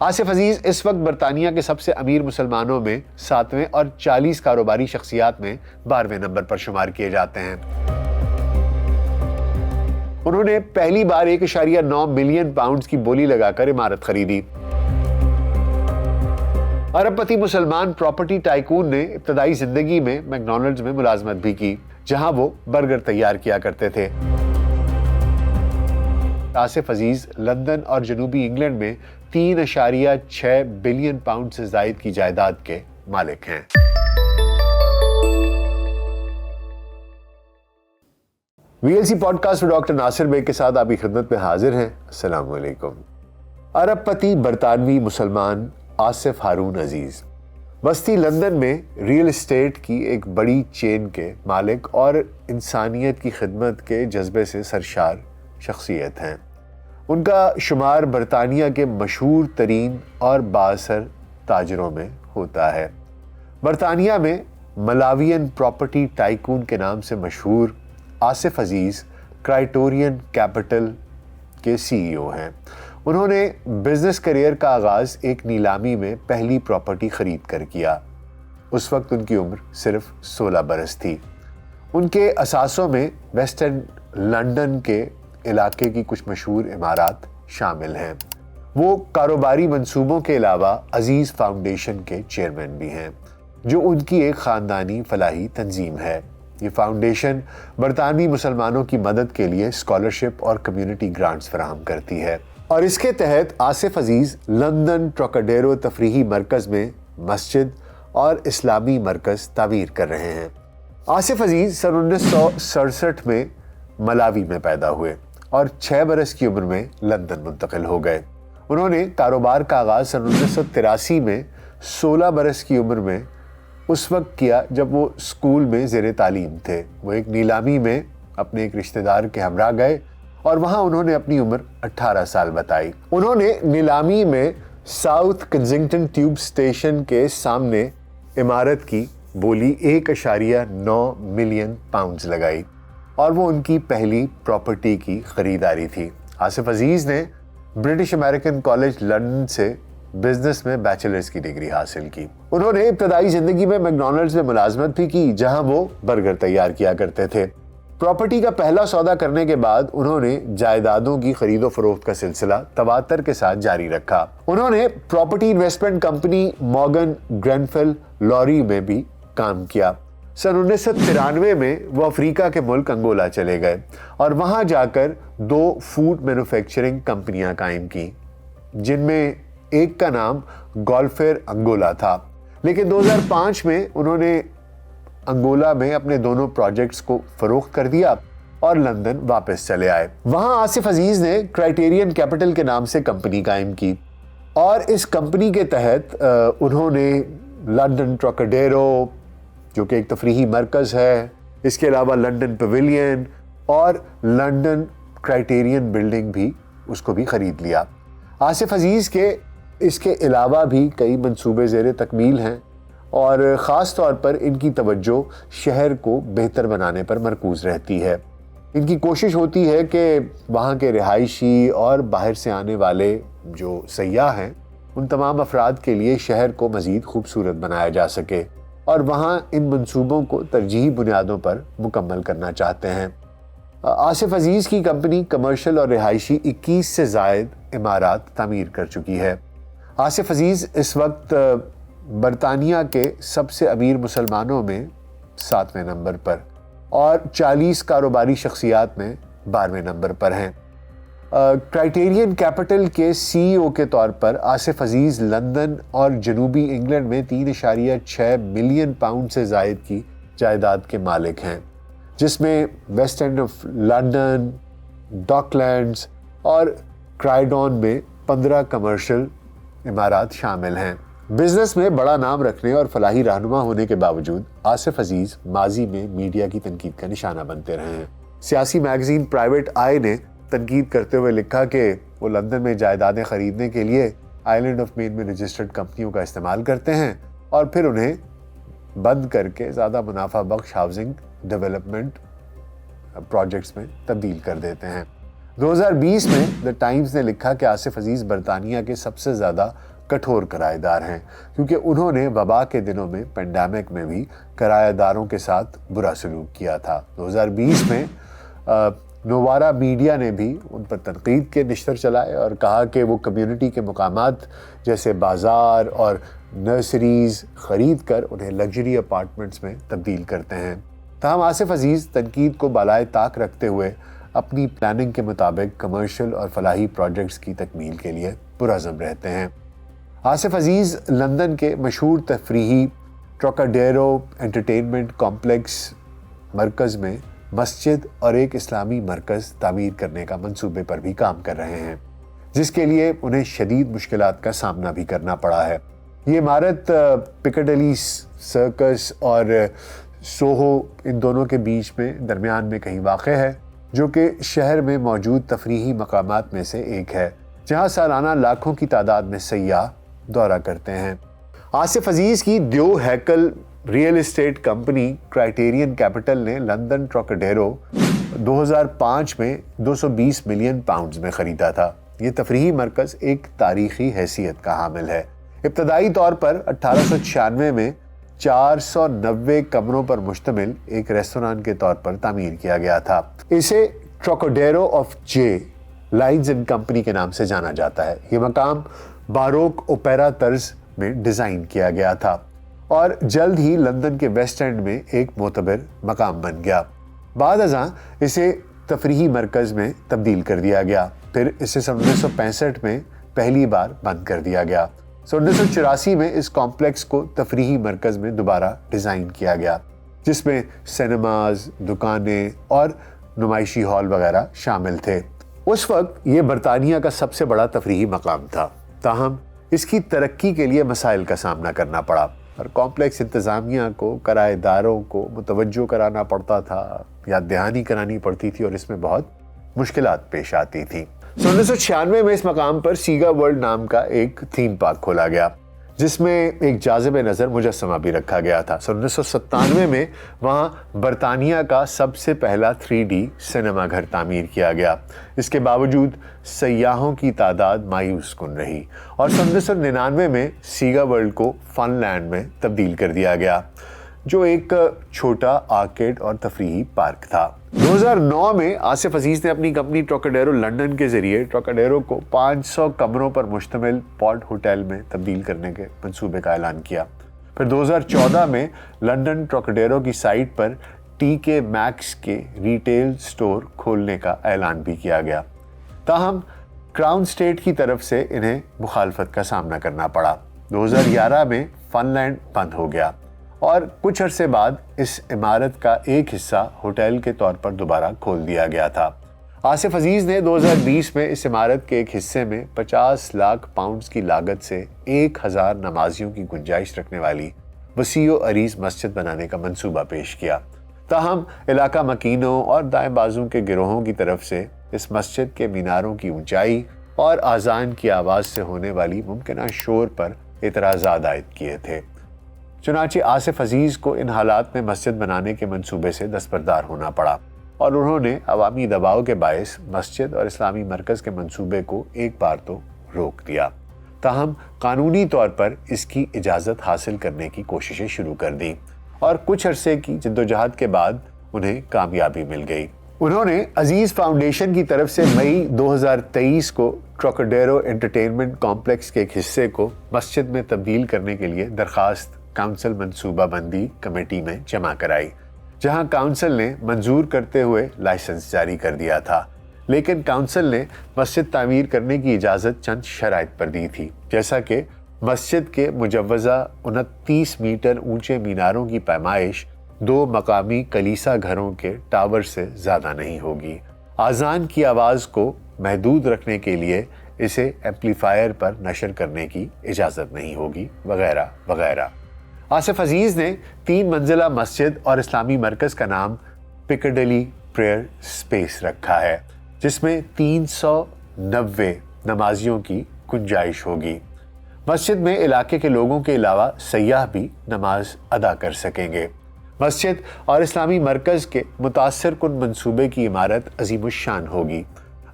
آصف عزیز اس وقت برطانیہ کے سب سے امیر مسلمانوں میں 7ویں اور 40 کاروباری شخصیات میں 12ویں نمبر پر شمار کیے جاتے ہیں۔ انہوں نے پہلی بار 1.9 ملین پاؤنڈز کی بولی لگا کر عمارت خریدی۔ ارب پتی مسلمان پراپرٹی ٹائکون نے ابتدائی زندگی میں میکڈونلڈز میں ملازمت بھی کی، جہاں وہ برگر تیار کیا کرتے تھے۔ آصف عزیز لندن اور جنوبی انگلینڈ میں 3.6 بلین پاؤنڈ سے زائد کی جائیداد کے مالک ہیں۔ VLC پوڈ کاسٹ میں ڈاکٹر ناصر بیگ کے ساتھ آپ کی خدمت میں حاضر ہیں۔ السلام علیکم۔ ارب پتی برطانوی مسلمان آصف ہارون عزیز وسطی لندن میں ریئل اسٹیٹ کی ایک بڑی چین کے مالک اور انسانیت کی خدمت کے جذبے سے سرشار شخصیت ہیں۔ ان کا شمار برطانیہ کے مشہور ترین اور بااثر تاجروں میں ہوتا ہے۔ برطانیہ میں ملاوین پراپرٹی ٹائکون کے نام سے مشہور آصف عزیز کرائٹورین کیپٹل کے CEO ہیں۔ انہوں نے بزنس کیریئر کا آغاز ایک نیلامی میں پہلی پراپرٹی خرید کر کیا۔ اس وقت ان کی عمر صرف 16 برس تھی۔ ان کے اثاثوں میں ویسٹ اینڈ لندن کے علاقے کی کچھ مشہور عمارات شامل ہیں۔ وہ کاروباری منصوبوں کے علاوہ عزیز فاؤنڈیشن کے چیئرمین بھی ہیں، جو ان کی ایک خاندانی فلاحی تنظیم ہے۔ یہ فاؤنڈیشن برطانوی مسلمانوں کی مدد کے لیے اسکالرشپ اور کمیونٹی گرانٹس فراہم کرتی ہے، اور اس کے تحت آصف عزیز لندن ٹراکاڈیرو تفریحی مرکز میں مسجد اور اسلامی مرکز تعمیر کر رہے ہیں۔ آصف عزیز سن 1967 میں ملاوی میں پیدا ہوئے اور 6 برس کی عمر میں لندن منتقل ہو گئے۔ انہوں نے کاروبار کا آغاز سن 1983 میں 16 برس کی عمر میں اس وقت کیا جب وہ اسکول میں زیر تعلیم تھے۔ وہ ایک نیلامی میں اپنے ایک رشتہ دار کے ہمراہ گئے اور وہاں انہوں نے اپنی عمر 18 سال بتائی۔ انہوں نے نیلامی میں ساؤتھ کنزنگٹن ٹیوب اسٹیشن کے سامنے عمارت کی بولی 1.9 ملین پاؤنڈز لگائی، اور وہ ان کی پہلی پراپرٹی کی خریداری تھی۔ آصف عزیز نے برٹش امریکن کالج لندن سے بزنس میں بیچلرز کی ڈگری حاصل کی۔ انہوں نے ابتدائی زندگی میں میکڈونلڈز میں ملازمت بھی کی، جہاں وہ برگر تیار کیا کرتے تھے۔ پراپرٹی کا پہلا سودا کرنے کے بعد انہوں نے جائیدادوں کی خرید و فروخت کا سلسلہ تواتر کے ساتھ جاری رکھا۔ انہوں نے پراپرٹی انویسٹمنٹ کمپنی مورگن گرینفل لوری میں بھی کام کیا۔ سن 1993 میں وہ افریقہ کے ملک انگولا چلے گئے اور وہاں جا کر 2 فوڈ مینوفیکچرنگ کمپنیاں قائم کی، جن میں ایک کا نام گولفیر انگولا تھا، لیکن 2005 میں انہوں نے انگولا میں اپنے دونوں پروجیکٹس کو فروخت کر دیا اور لندن واپس چلے آئے۔ وہاں آصف عزیز نے کرائٹیرین کیپٹل کے نام سے کمپنی قائم کی، اور اس کمپنی کے تحت انہوں نے لندن ٹراکاڈیرو، جو کہ ایک تفریحی مرکز ہے، اس کے علاوہ لندن پیویلین اور لندن کرائٹیرین بلڈنگ بھی اس کو بھی خرید لیا۔ آصف عزیز کے اس کے علاوہ بھی کئی منصوبے زیر تکمیل ہیں، اور خاص طور پر ان کی توجہ شہر کو بہتر بنانے پر مرکوز رہتی ہے۔ ان کی کوشش ہوتی ہے کہ وہاں کے رہائشی اور باہر سے آنے والے جو سیاح ہیں، ان تمام افراد کے لیے شہر کو مزید خوبصورت بنایا جا سکے، اور وہاں ان منصوبوں کو ترجیحی بنیادوں پر مکمل کرنا چاہتے ہیں۔ آصف عزیز کی کمپنی کمرشل اور رہائشی 21 سے زائد عمارات تعمیر کر چکی ہے۔ آصف عزیز اس وقت برطانیہ کے سب سے امیر مسلمانوں میں 7ویں نمبر پر اور 40 کاروباری شخصیات میں 12ویں نمبر پر ہیں۔ کرائٹیرین کیپٹل کے CEO کے طور پر آصف عزیز لندن اور جنوبی انگلینڈ میں 3.6 ملین پاؤنڈ سے زائد کی جائیداد کے مالک ہیں، جس میں ویسٹ اینڈ آف لندن، ڈاکلینڈز اور کرائیڈون میں 15 کمرشل عمارات شامل ہیں۔ بزنس میں بڑا نام رکھنے اور فلاحی رہنما ہونے کے باوجود آصف عزیز ماضی میں میڈیا کی تنقید کا نشانہ بنتے رہے ہیں۔ سیاسی میگزین پرائیویٹ آئی نے تنقید کرتے ہوئے لکھا کہ وہ لندن میں جائیدادیں خریدنے کے لیے آئلینڈ آف مین میں رجسٹرڈ کمپنیوں کا استعمال کرتے ہیں اور پھر انہیں بند کر کے زیادہ منافع بخش ہاؤسنگ ڈیولپمنٹ پروجیکٹس میں تبدیل کر دیتے ہیں۔ 2020 میں دا ٹائمز نے لکھا کہ آصف عزیز برطانیہ کے سب سے زیادہ کٹھور کرایہ دار ہیں، کیونکہ انہوں نے وبا کے دنوں میں پینڈیمک میں بھی کرایہ داروں کے ساتھ برا سلوک کیا تھا۔ 2020 میں نوارا میڈیا نے بھی ان پر تنقید کے نشتر چلائے اور کہا کہ وہ کمیونٹی کے مقامات جیسے بازار اور نرسریز خرید کر انہیں لگژری اپارٹمنٹس میں تبدیل کرتے ہیں۔ تاہم آصف عزیز تنقید کو بالائے طاق رکھتے ہوئے اپنی پلاننگ کے مطابق کمرشل اور فلاحی پروجیکٹس کی تکمیل کے لیے پرعزم رہتے ہیں۔ آصف عزیز لندن کے مشہور تفریحی ٹراکاڈیرو انٹرٹینمنٹ کمپلیکس مرکز میں مسجد اور ایک اسلامی مرکز تعمیر کرنے کا منصوبے پر بھی کام کر رہے ہیں، جس کے لیے انہیں شدید مشکلات کا سامنا بھی کرنا پڑا ہے۔ یہ عمارت پکڈلی سرکس اور سوہو ان دونوں کے بیچ میں درمیان میں کہیں واقع ہے، جو کہ شہر میں موجود تفریحی مقامات میں سے ایک ہے، جہاں سالانہ لاکھوں کی تعداد میں سیاح دورہ کرتے ہیں۔ آصف عزیز کی دیو ہیکل real estate company Criterion Capital نے لندن ٹراکاڈیرو 2005 میں 220 ملین پاؤنڈز میں خریدا تھا۔ یہ تفریحی مرکز ایک تاریخی حیثیت کا حامل ہے۔ ابتدائی طور پر 1896 میں 490 کمروں پر مشتمل ایک ریستوران کے طور پر تعمیر کیا گیا تھا۔ اسے Trocadero of J Lyons and company کے نام سے جانا جاتا ہے۔ یہ مقام باروک اوپیرا طرز میں ڈیزائن کیا گیا تھا اور جلد ہی لندن کے ویسٹ اینڈ میں ایک معتبر مقام بن گیا۔ بعد ازاں اسے تفریحی مرکز میں تبدیل کر دیا گیا، پھر اسے 1965 میں پہلی بار بند کر دیا گیا۔ 1984 میں اس کمپلیکس کو تفریحی مرکز میں دوبارہ ڈیزائن کیا گیا، جس میں سینماز، دکانیں اور نمائشی ہال وغیرہ شامل تھے۔ اس وقت یہ برطانیہ کا سب سے بڑا تفریحی مقام تھا، تاہم اس کی ترقی کے لیے مسائل کا سامنا کرنا پڑا اور کمپلیکس انتظامیہ کو کرایہ داروں کو متوجہ کرانا پڑتا تھا، یاد دہانی کرانی پڑتی تھی اور اس میں بہت مشکلات پیش آتی تھیں۔ 1996 میں اس مقام پر سیگا ورلڈ نام کا ایک تھیم پارک کھولا گیا، جس میں ایک جاذب نظر مجسمہ بھی رکھا گیا تھا۔ 1997 میں وہاں برطانیہ کا سب سے پہلا 3D سینما گھر تعمیر کیا گیا۔ اس کے باوجود سیاحوں کی تعداد مایوس کن رہی اور 1999 میں سیگا ورلڈ کو فن لینڈ میں تبدیل کر دیا گیا، جو ایک چھوٹا آرکیڈ اور تفریحی پارک تھا۔ 2009 میں آصف عزیز نے اپنی کمپنی ٹراکاڈیرو لندن کے ذریعے ٹراکاڈیرو کو 500 کمروں پر مشتمل پارٹ ہوٹل میں تبدیل کرنے کے منصوبے کا اعلان کیا۔ پھر 2014 میں لندن ٹراکاڈیرو کی سائٹ پر TK Maxx کے ریٹیل سٹور کھولنے کا اعلان بھی کیا گیا، تاہم کراؤن اسٹیٹ کی طرف سے انہیں مخالفت کا سامنا کرنا پڑا۔ 2011 میں فن لینڈ بند ہو گیا اور کچھ عرصے بعد اس عمارت کا ایک حصہ ہوٹل کے طور پر دوبارہ کھول دیا گیا تھا۔ آصف عزیز نے 2020 میں اس عمارت کے ایک حصے میں 50 لاکھ پاؤنڈز کی لاگت سے 1000 نمازیوں کی گنجائش رکھنے والی وسیع و عریض مسجد بنانے کا منصوبہ پیش کیا، تاہم علاقہ مکینوں اور دائیں بازوں کے گروہوں کی طرف سے اس مسجد کے میناروں کی اونچائی اور اذان کی آواز سے ہونے والی ممکنہ شور پر اعتراضات عائد کیے تھے۔ چنانچہ آصف عزیز کو ان حالات میں مسجد بنانے کے منصوبے سے دستبردار ہونا پڑا اور انہوں نے عوامی دباؤ کے باعث مسجد اور اسلامی مرکز کے منصوبے کو ایک بار تو روک دیا، تاہم قانونی طور پر اس کی اجازت حاصل کرنے کی کوششیں شروع کر دیں اور کچھ عرصے کی جدوجہد کے بعد انہیں کامیابی مل گئی۔ انہوں نے عزیز فاؤنڈیشن کی طرف سے مئی 2023 کو ٹراکاڈیرو انٹرٹینمنٹ کمپلیکس کے ایک حصے کو مسجد میں تبدیل کرنے کے لیے درخواست کونسل منصوبہ بندی کمیٹی میں جمع کرائی، جہاں کونسل نے منظور کرتے ہوئے لائسنس جاری کر دیا تھا، لیکن کونسل نے مسجد تعمیر کرنے کی اجازت چند شرائط پر دی تھی، جیسا کہ مسجد کے مجوزہ 29 میٹر اونچے میناروں کی پیمائش 2 مقامی کلیسا گھروں کے ٹاور سے زیادہ نہیں ہوگی، اذان کی آواز کو محدود رکھنے کے لیے اسے ایمپلیفائر پر نشر کرنے کی اجازت نہیں ہوگی، وغیرہ وغیرہ۔ آصف عزیز نے 3 منزلہ مسجد اور اسلامی مرکز کا نام پکڈلی پریئر سپیس رکھا ہے، جس میں 390 نمازیوں کی گنجائش ہوگی۔ مسجد میں علاقے کے لوگوں کے علاوہ سیاح بھی نماز ادا کر سکیں گے۔ مسجد اور اسلامی مرکز کے متاثر کن منصوبے کی عمارت عظیم الشان ہوگی۔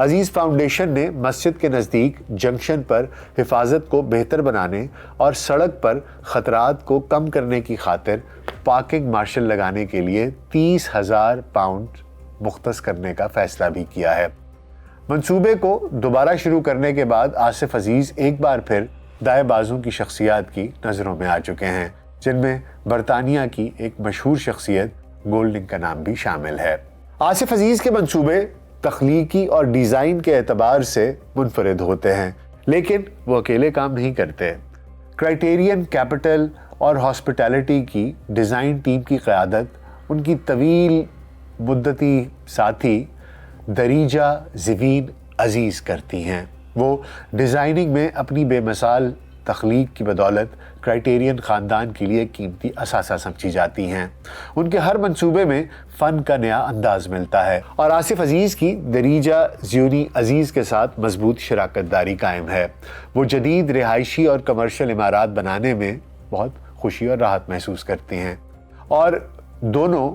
عزیز فاؤنڈیشن نے مسجد کے نزدیک جنکشن پر حفاظت کو بہتر بنانے اور سڑک پر خطرات کو کم کرنے کی خاطر پارکنگ مارشل لگانے کے لیے 30,000 پاؤنڈ مختص کرنے کا فیصلہ بھی کیا ہے۔ منصوبے کو دوبارہ شروع کرنے کے بعد آصف عزیز ایک بار پھر دائیں بازوں کی شخصیات کی نظروں میں آ چکے ہیں، جن میں برطانیہ کی ایک مشہور شخصیت گولڈنگ کا نام بھی شامل ہے۔ آصف عزیز کے منصوبے تخلیقی اور ڈیزائن کے اعتبار سے منفرد ہوتے ہیں، لیکن وہ اکیلے کام نہیں کرتے۔ کرائٹیرین کیپٹل اور ہاسپٹیلٹی کی ڈیزائن ٹیم کی قیادت ان کی طویل مدتی ساتھی دریجہ زوین عزیز کرتی ہیں۔ وہ ڈیزائننگ میں اپنی بے مثال تخلیق کی بدولت کرائٹیرین خاندان کے لیے قیمتی اثاثہ سمجھی جاتی ہیں۔ ان کے ہر منصوبے میں فن کا نیا انداز ملتا ہے اور آصف عزیز کی دریجہ زیونی عزیز کے ساتھ مضبوط شراکت داری قائم ہے۔ وہ جدید رہائشی اور کمرشل عمارات بنانے میں بہت خوشی اور راحت محسوس کرتی ہیں اور دونوں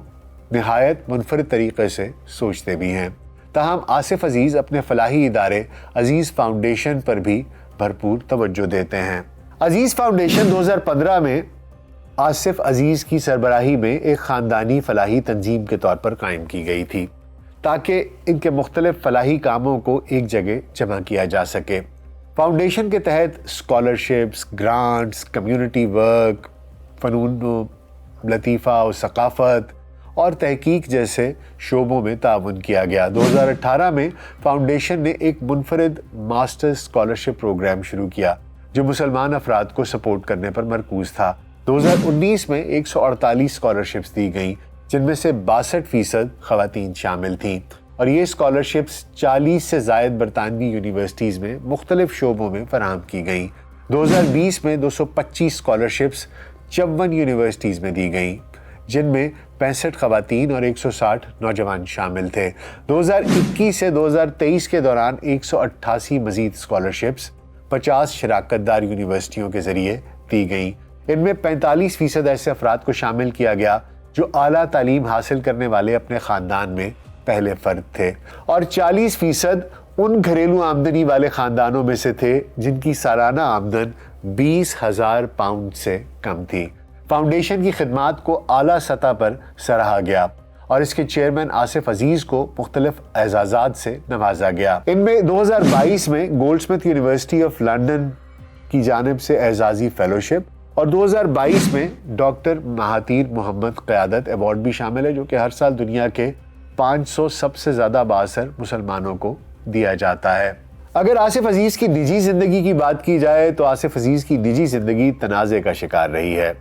نہایت منفرد طریقے سے سوچتے بھی ہیں۔ تاہم آصف عزیز اپنے فلاحی ادارے عزیز فاؤنڈیشن پر بھی بھرپور توجہ دیتے ہیں۔ عزیز فاؤنڈیشن 2015 میں آصف عزیز کی سربراہی میں ایک خاندانی فلاحی تنظیم کے طور پر قائم کی گئی تھی تاکہ ان کے مختلف فلاحی کاموں کو ایک جگہ جمع کیا جا سکے۔ فاؤنڈیشن کے تحت اسکالرشپس، گرانٹس، کمیونٹی ورک، فنون و لطیفہ و ثقافت اور تحقیق جیسے شعبوں میں تعاون کیا گیا۔ 2018 میں فاؤنڈیشن نے ایک منفرد ماسٹر اسکالرشپ پروگرام شروع کیا جو مسلمان افراد کو سپورٹ کرنے پر مرکوز تھا۔ 2019 میں 148 اسکالرشپس دی گئیں، جن میں سے 62% خواتین شامل تھیں، اور یہ اسکالرشپس 40 سے زائد برطانوی یونیورسٹیز میں مختلف شعبوں میں فراہم کی گئیں۔ 2020 میں 225 اسکالرشپس 54 یونیورسٹیز میں دی گئیں، جن میں 65 خواتین اور 160 نوجوان شامل تھے۔ 2021 سے 2023 کے دوران 188 مزید اسکالرشپس 50 شراکت دار یونیورسٹیوں کے ذریعے دی گئیں۔ ان میں 45% ایسے افراد کو شامل کیا گیا جو اعلیٰ تعلیم حاصل کرنے والے اپنے خاندان میں پہلے فرد تھے، اور 40% ان گھریلو آمدنی والے خاندانوں میں سے تھے جن کی سالانہ آمدن 20,000 پاؤنڈ سے کم تھی۔ فاؤنڈیشن کی خدمات کو اعلیٰ سطح پر سراہا گیا اور اس کے چیئرمین آصف عزیز کو مختلف اعزازات سے نوازا گیا۔ ان میں 2022 میں gold Smith university of London کی جانب سے اعزازی فیلوشپ اور 2022 میں ڈاکٹر مہاتیر محمد قیادت ایوارڈ بھی شامل ہے، جو کہ ہر سال دنیا کے 500 سب سے زیادہ بااثر مسلمانوں کو دیا جاتا ہے۔ اگر آصف عزیز کی نجی زندگی کی بات کی جائے تو آصف عزیز کی نجی زندگی تنازع کا شکار رہی ہے۔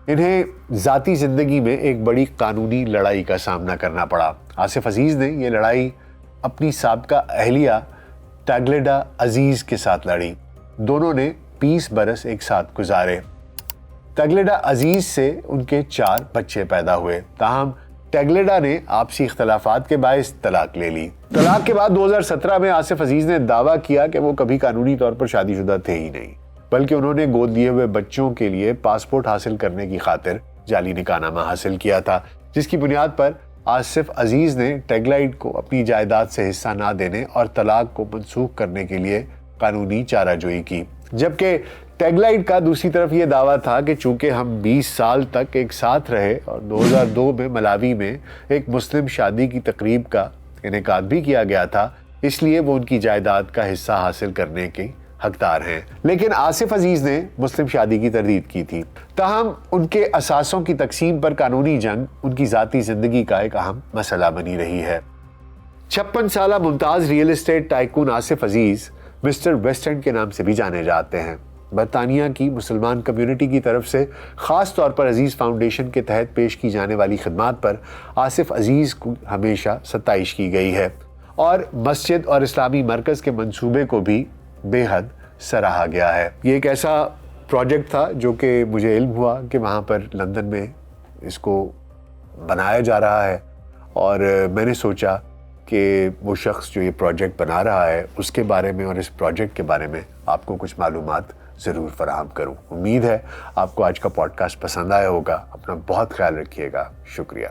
انہیں ذاتی زندگی میں ایک بڑی قانونی لڑائی کا سامنا کرنا پڑا۔ آصف عزیز نے یہ لڑائی اپنی سابقہ اہلیہ ٹیگلیڈا عزیز کے ساتھ لڑی۔ دونوں نے 20 برس ایک ساتھ گزارے۔ ٹیگلیڈا عزیز سے ان کے 4 بچے پیدا ہوئے، تاہم ٹیگلیڈا نے آپسی اختلافات کے باعث طلاق لے لی۔ طلاق کے بعد 2017 میں آصف عزیز نے دعویٰ کیا کہ وہ کبھی قانونی طور پر شادی شدہ تھے ہی نہیں، بلکہ انہوں نے گود لیے ہوئے بچوں کے لیے پاسپورٹ حاصل کرنے کی خاطر جعلی نکاح نامہ حاصل کیا تھا، جس کی بنیاد پر آصف عزیز نے ٹیگلائٹ کو اپنی جائیداد سے حصہ نہ دینے اور طلاق کو منسوخ کرنے کے لیے قانونی چارہ جوئی کی، جبکہ ٹیگلائٹ کا دوسری طرف یہ دعویٰ تھا کہ چونکہ ہم 20 سال تک ایک ساتھ رہے اور 2002 میں ملاوی میں ایک مسلم شادی کی تقریب کا انعقاد بھی کیا گیا تھا، اس لیے وہ ان کی جائیداد کا حصہ حاصل کرنے کے حقدار ہیں۔ لیکن آصف عزیز نے مسلم شادی کی تردید کی تھی۔ تاہم ان کے اثاثوں کی تقسیم پر قانونی جنگ ان کی ذاتی زندگی کا ایک اہم مسئلہ بنی رہی ہے۔ 56 سالہ ممتاز real estate tycoon Asif Aziz Mr West End کے نام سے بھی جانے جاتے ہیں۔ برطانیہ کی مسلمان کمیونٹی کی طرف سے خاص طور پر عزیز فاؤنڈیشن کے تحت پیش کی جانے والی خدمات پر آصف عزیز کو ہمیشہ ستائش کی گئی ہے اور مسجد اور اسلامی مرکز کے منصوبے کو بھی بے حد سراہا گیا ہے۔ یہ ایک ایسا پروجیکٹ تھا جو کہ مجھے علم ہوا کہ وہاں پر لندن میں اس کو بنایا جا رہا ہے، اور میں نے سوچا کہ وہ شخص جو یہ پروجیکٹ بنا رہا ہے اس کے بارے میں اور اس پروجیکٹ کے بارے میں آپ کو کچھ معلومات ضرور فراہم کروں۔ امید ہے آپ کو آج کا پوڈ کاسٹ پسند آیا ہوگا۔ اپنا بہت خیال رکھیے گا۔ شکریہ۔